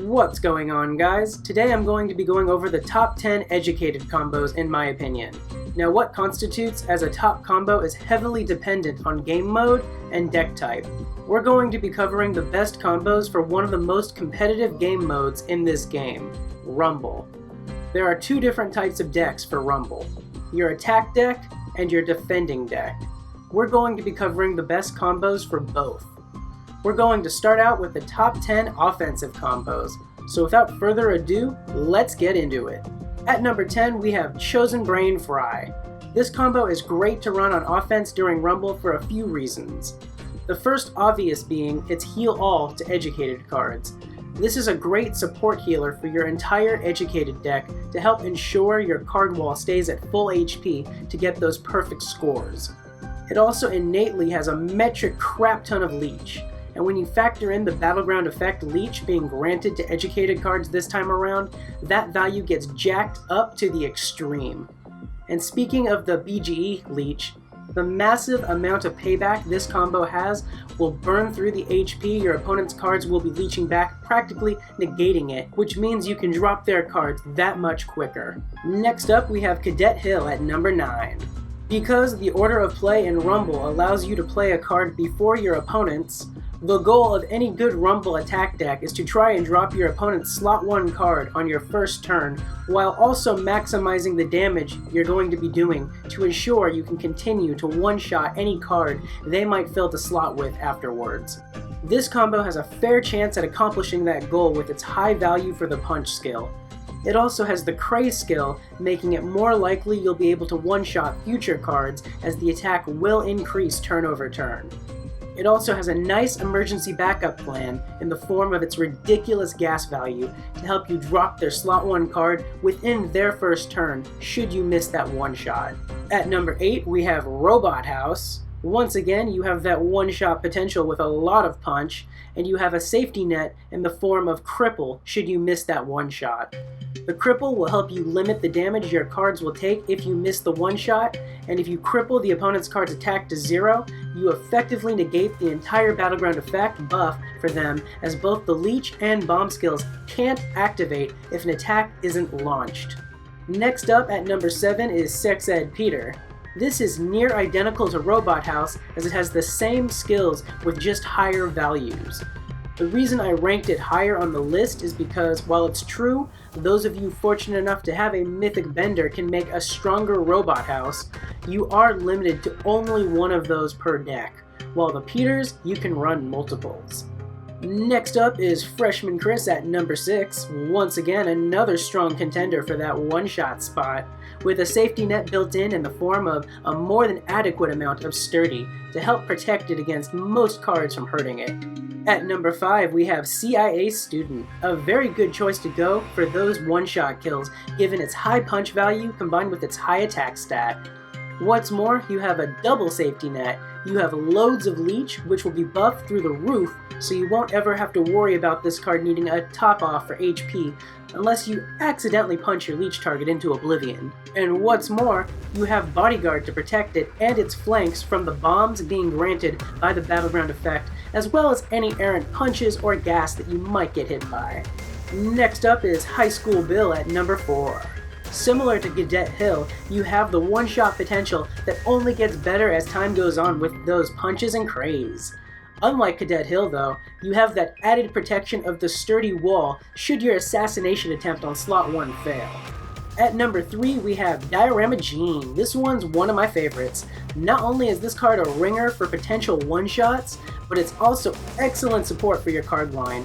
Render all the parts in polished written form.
What's going on, guys? Today I'm going to be going over the top 10 educated combos in my opinion. Now, what constitutes as a top combo is heavily dependent on game mode and deck type. We're going to be covering the best combos for one of the most competitive game modes in this game, Rumble. There are two different types of decks for Rumble, your attack deck and your defending deck. We're going to be covering the best combos for both. We're going to start out with the top 10 offensive combos, so without further ado, let's get into it. At number 10, we have Chosen Brain Fry. This combo is great to run on offense during Rumble for a few reasons. The first obvious being its Heal All to Educated cards. This is a great support healer for your entire Educated deck to help ensure your card wall stays at full HP to get those perfect scores. It also innately has a metric crap ton of Leech. And when you factor in the Battleground effect Leech being granted to Educated cards this time around, that value gets jacked up to the extreme. And speaking of the BGE Leech, the massive amount of payback this combo has will burn through the HP your opponent's cards will be leeching back, practically negating it, which means you can drop their cards that much quicker. Next up, we have Cadet Hill at number 9. Because the order of play in Rumble allows you to play a card before your opponents, the goal of any good Rumble attack deck is to try and drop your opponent's slot 1 card on your first turn, while also maximizing the damage you're going to be doing to ensure you can continue to one-shot any card they might fill the slot with afterwards. This combo has a fair chance at accomplishing that goal with its high value for the punch skill. It also has the Craze skill, making it more likely you'll be able to one-shot future cards as the attack will increase turn over turn. It also has a nice emergency backup plan in the form of its ridiculous gas value to help you drop their slot 1 card within their first turn should you miss that one shot. At number 8, we have Robot House. Once again, you have that one-shot potential with a lot of punch, and you have a safety net in the form of Cripple should you miss that one shot. The Cripple will help you limit the damage your cards will take if you miss the one shot, and if you cripple the opponent's card's attack to 0, you effectively negate the entire Battleground effect buff for them, as both the Leech and Bomb skills can't activate if an attack isn't launched. Next up at number 7 is Sex Ed Peter. This is near identical to Robot House as it has the same skills with just higher values. The reason I ranked it higher on the list is because, while it's true, those of you fortunate enough to have a Mythic Bender can make a stronger Robot House, you are limited to only one of those per deck, while the Peters, you can run multiples. Next up is Freshman Chris at number 6, once again another strong contender for that one-shot spot, with a safety net built in the form of a more than adequate amount of Sturdy to help protect it against most cards from hurting it. At number 5, we have CIA Student, a very good choice to go for those one-shot kills given its high punch value combined with its high attack stat. What's more, you have a double safety net. You have loads of Leech, which will be buffed through the roof, so you won't ever have to worry about this card needing a top off for HP, unless you accidentally punch your Leech target into oblivion. And what's more, you have Bodyguard to protect it and its flanks from the bombs being granted by the Battleground effect, as well as any errant punches or gas that you might get hit by. Next up is High School Bill at number 4. Similar to Cadet Hill, you have the one-shot potential that only gets better as time goes on with those punches and craze. Unlike Cadet Hill though, you have that added protection of the sturdy wall should your assassination attempt on slot 1 fail. At number 3, we have Diorama Gene. This one's one of my favorites. Not only is this card a ringer for potential one-shots, but it's also excellent support for your card line.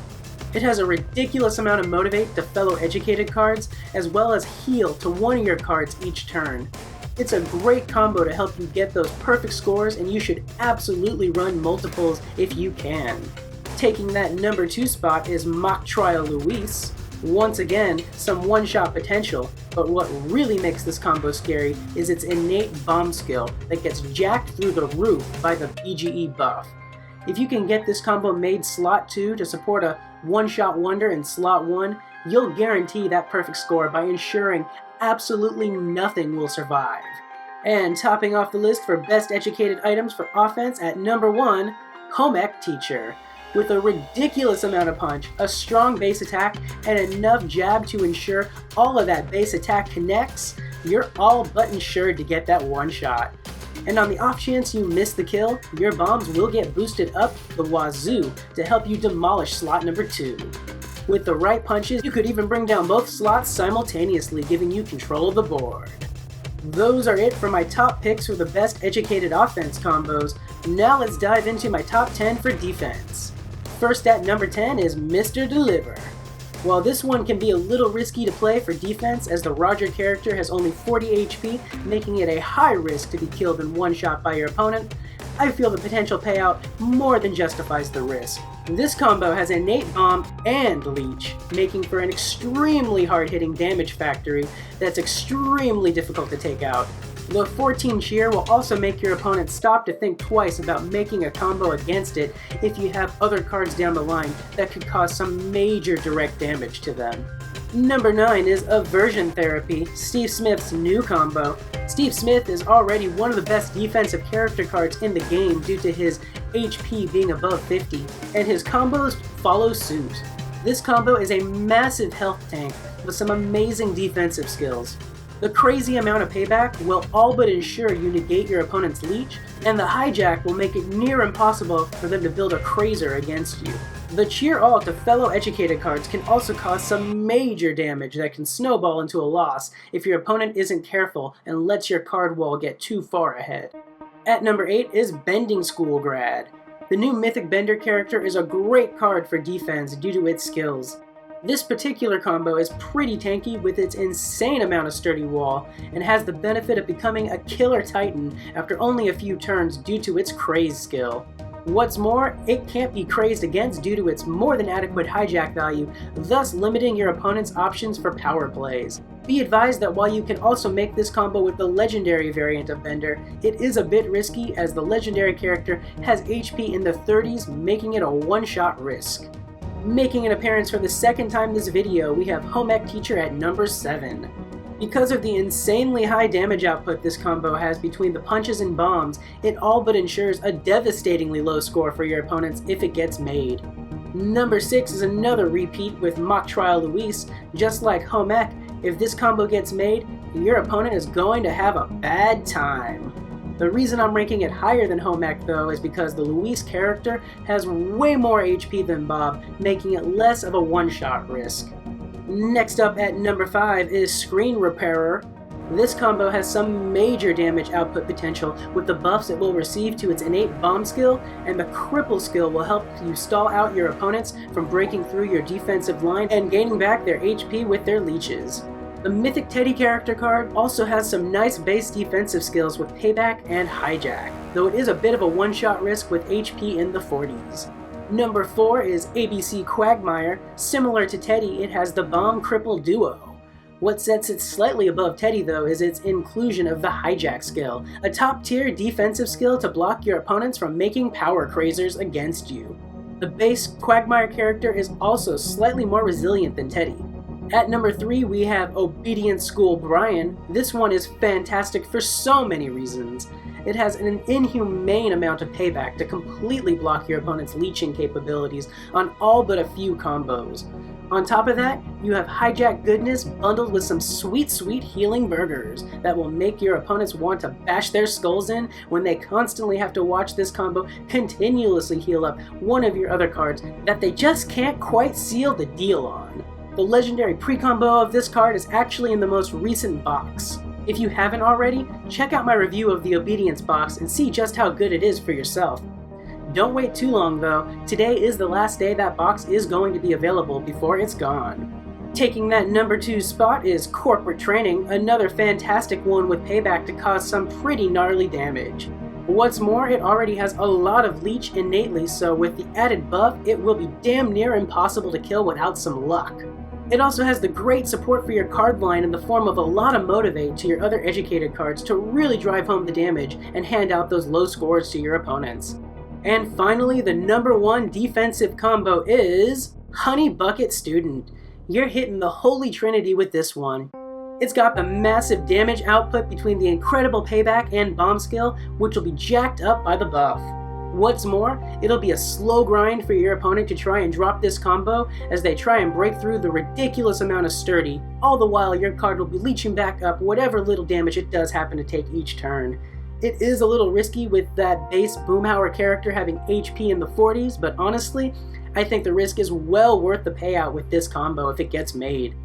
It has a ridiculous amount of Motivate to fellow Educated cards, as well as Heal to one of your cards each turn. It's a great combo to help you get those perfect scores, and you should absolutely run multiples if you can. Taking that number 2 spot is Mock Trial Luis. Once again, some one-shot potential, but what really makes this combo scary is its innate bomb skill that gets jacked through the roof by the BGE buff. If you can get this combo made slot 2 to support a one-shot wonder in slot 1, you'll guarantee that perfect score by ensuring absolutely nothing will survive. And topping off the list for best educated items for offense at number 1, Home Ec Teacher. With a ridiculous amount of punch, a strong base attack, and enough jab to ensure all of that base attack connects, you're all but ensured to get that one shot. And on the off chance you miss the kill, your bombs will get boosted up the wazoo to help you demolish slot number 2. With the right punches, you could even bring down both slots simultaneously, giving you control of the board. Those are it for my top picks for the best educated offense combos. Now let's dive into my top 10 for defense. First at number 10 is Mr. Deliver. While this one can be a little risky to play for defense as the Roger character has only 40 HP, making it a high risk to be killed in one shot by your opponent, I feel the potential payout more than justifies the risk. This combo has innate bomb and leech, making for an extremely hard-hitting damage factory that's extremely difficult to take out. The 14 cheer will also make your opponent stop to think twice about making a combo against it if you have other cards down the line that could cause some major direct damage to them. Number 9 is Aversion Therapy, Steve Smith's new combo. Steve Smith is already one of the best defensive character cards in the game due to his HP being above 50, and his combos follow suit. This combo is a massive health tank with some amazing defensive skills. The crazy amount of payback will all but ensure you negate your opponent's leech, and the hijack will make it near impossible for them to build a Crazer against you. The cheer all to fellow educated cards can also cause some major damage that can snowball into a loss if your opponent isn't careful and lets your card wall get too far ahead. At number 8 is Bending School Grad. The new Mythic Bender character is a great card for defense due to its skills. This particular combo is pretty tanky with its insane amount of sturdy wall, and has the benefit of becoming a killer titan after only a few turns due to its craze skill. What's more, it can't be crazed against due to its more than adequate hijack value, thus limiting your opponent's options for power plays. Be advised that while you can also make this combo with the legendary variant of Bender, it is a bit risky as the legendary character has HP in the 30s, making it a one-shot risk. Making an appearance for the second time this video, we have Home Ec Teacher at number 7. Because of the insanely high damage output this combo has between the punches and bombs, it all but ensures a devastatingly low score for your opponents if it gets made. Number 6 is another repeat with Mock Trial Luis. Just like Home Ec, if this combo gets made, your opponent is going to have a bad time. The reason I'm ranking it higher than Home Ec though is because the Luis character has way more HP than Bob, making it less of a one-shot risk. Next up at number 5 is Screen Repairer. This combo has some major damage output potential with the buffs it will receive to its innate bomb skill, and the cripple skill will help you stall out your opponents from breaking through your defensive line and gaining back their HP with their leeches. The Mythic Teddy character card also has some nice base defensive skills with payback and hijack, though it is a bit of a one-shot risk with HP in the 40s. Number 4 is ABC Quagmire. Similar to Teddy, it has the Bomb Cripple duo. What sets it slightly above Teddy though is its inclusion of the hijack skill, a top tier defensive skill to block your opponents from making power crazers against you. The base Quagmire character is also slightly more resilient than Teddy. At number 3 we have Obedient School Brian. This one is fantastic for so many reasons. It has an inhumane amount of payback to completely block your opponent's leeching capabilities on all but a few combos. On top of that, you have hijack goodness bundled with some sweet healing burgers that will make your opponents want to bash their skulls in when they constantly have to watch this combo continuously heal up one of your other cards that they just can't quite seal the deal on. The legendary pre-combo of this card is actually in the most recent box. If you haven't already, check out my review of the Obedience box and see just how good it is for yourself. Don't wait too long though, today is the last day that box is going to be available before it's gone. Taking that number 2 spot is Corporate Training, another fantastic one with payback to cause some pretty gnarly damage. What's more, it already has a lot of leech innately, so with the added buff, it will be damn near impossible to kill without some luck. It also has the great support for your card line in the form of a lot of motivate to your other educated cards to really drive home the damage and hand out those low scores to your opponents. And finally, the number 1 defensive combo is Honey Bucket Student. You're hitting the holy trinity with this one. It's got the massive damage output between the incredible payback and bomb skill, which will be jacked up by the buff. What's more, it'll be a slow grind for your opponent to try and drop this combo as they try and break through the ridiculous amount of sturdy, all the while your card will be leeching back up whatever little damage it does happen to take each turn. It is a little risky with that base Boomhauer character having HP in the 40s, but honestly, I think the risk is well worth the payout with this combo if it gets made.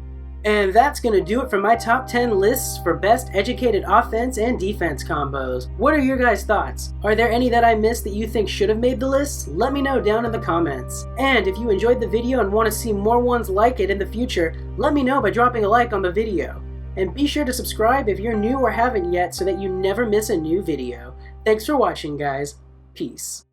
And that's going to do it for my top 10 lists for best educated offense and defense combos. What are your guys' thoughts? Are there any that I missed that you think should have made the list? Let me know down in the comments. And if you enjoyed the video and want to see more ones like it in the future, let me know by dropping a like on the video. And be sure to subscribe if you're new or haven't yet so that you never miss a new video. Thanks for watching, guys. Peace.